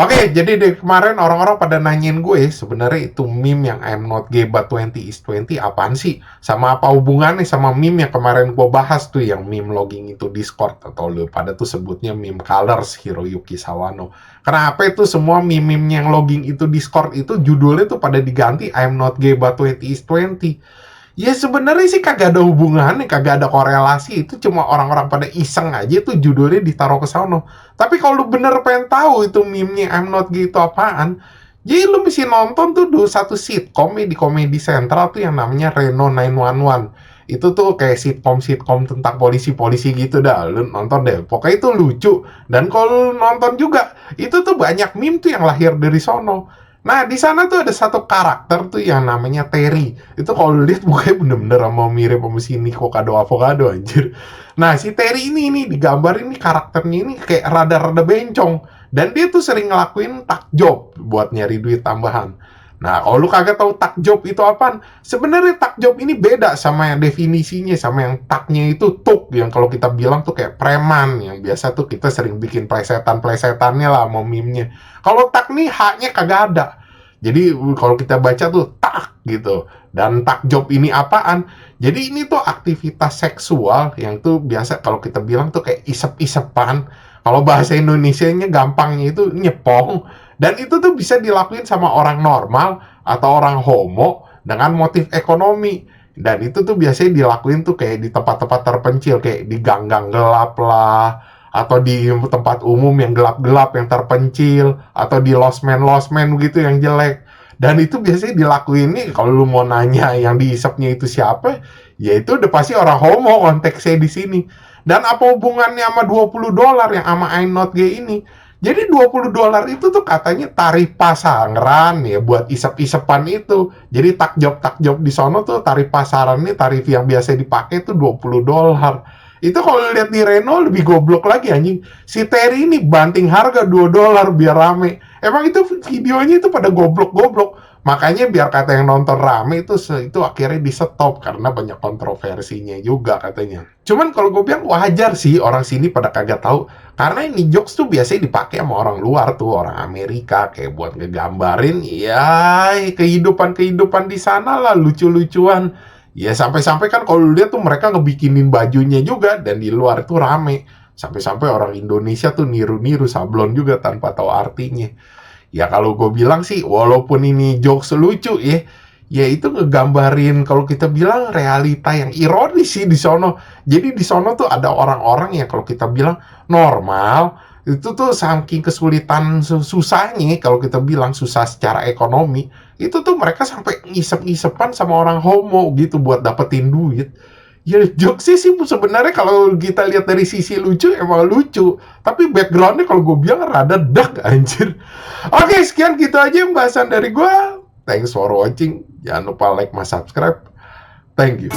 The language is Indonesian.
Oke, jadi dari kemarin orang-orang pada nanyain gue, sebenarnya itu meme yang I'm not gay but 20 is 20 apaan sih? Sama apa hubungannya sama meme yang kemarin gue bahas tuh, yang meme logging itu Discord, atau lu pada tuh sebutnya meme colors Hiroyuki Sawano. Kenapa itu semua meme-meme yang logging itu Discord itu judulnya tuh pada diganti I'm not gay but 20 is 20? Ya sebenarnya sih kagak ada hubungannya, kagak ada korelasi. Itu cuma orang-orang pada iseng aja tuh judulnya ditaruh ke sono. Tapi kalau lu bener pengen tahu itu meme-nya I'm Not Gay itu apaan, jadi lu mesti nonton tuh dulu satu sitkom di Comedy Central tuh yang namanya Reno 911. Itu tuh kayak sitkom-sitkom tentang polisi-polisi gitu dah. Lu nonton deh. Pokoknya itu lucu. Dan kalau lu nonton juga, itu tuh banyak meme tuh yang lahir dari sono. Nah, di sana tuh ada satu karakter tuh yang namanya Terry. Itu kalau lu lihat mukanya bener-bener sama mirip sama si Nico Kado Avocado anjir. Nah, si Terry ini digambar ini karakternya ini kayak rada-rada bencong. Dan dia tuh sering ngelakuin tak job buat nyari duit tambahan. Nah, kalau lu kagak tahu tak job itu apaan, sebenarnya tak job ini beda sama yang definisinya, sama yang taknya itu tuk, yang kalau kita bilang tuh kayak preman, yang biasa tuh kita sering bikin plesetan-plesetannya lah mau meme-nya. Kalau tak nih haknya kagak ada. Jadi kalau kita baca tuh tak gitu. Dan tak job ini apaan? Jadi ini tuh aktivitas seksual yang tuh biasa kalau kita bilang tuh kayak isep-isepan. Kalau bahasa Indonesianya gampangnya itu nyepong. Dan itu tuh bisa dilakuin sama orang normal atau orang homo dengan motif ekonomi. Dan itu tuh biasanya dilakuin tuh kayak di tempat-tempat terpencil, kayak di gang-gang gelap lah, atau di tempat umum yang gelap-gelap, yang terpencil, atau di losmen-losmen gitu yang jelek. Dan itu biasanya dilakuin nih, kalau lu mau nanya yang diisepnya itu siapa, ya itu udah pasti orang homo konteksnya di sini. Dan apa hubungannya sama $20 yang sama I'm Not Gay ini? Jadi $20 itu tuh katanya tarif pasaran ya buat isep-isepan itu. Jadi takjob di sono tuh tarif pasarannya, tarif yang biasa dipakai tuh $20. Itu kalau lihat di Reno lebih goblok lagi anjing. Si Terry ini banting harga $2 biar rame. Emang itu videonya itu pada goblok-goblok. Makanya biar kata yang nonton rame itu akhirnya di-stop karena banyak kontroversinya juga katanya. Cuman kalau gue bilang wajar sih orang sini pada kagak tahu, karena ini jokes tuh biasanya dipakai sama orang luar tuh, orang Amerika, kayak buat ngegambarin ya kehidupan-kehidupan di sana lah, lucu-lucuan. Ya sampai-sampai kan kalau lihat tuh mereka ngebikinin bajunya juga dan di luar itu rame. Sampai-sampai orang Indonesia tuh niru-niru sablon juga tanpa tahu artinya. Ya kalau gue bilang sih, walaupun ini jokes lucu ya itu ngegambarin kalau kita bilang realita yang ironis sih di sono. Jadi di sono tuh ada orang-orang yang kalau kita bilang normal, itu tuh saking kesulitan susahnya, kalau kita bilang susah secara ekonomi, itu tuh mereka sampai ngisep-ngisepan sama orang homo gitu buat dapetin duit. Ya jokes sih sebenarnya kalau kita lihat dari sisi lucu emang lucu, tapi backgroundnya kalau gue bilang rada dark anjir. Oke, sekian gitu aja pembahasan dari gue. Thanks for watching. Jangan lupa like, subscribe. Thank you.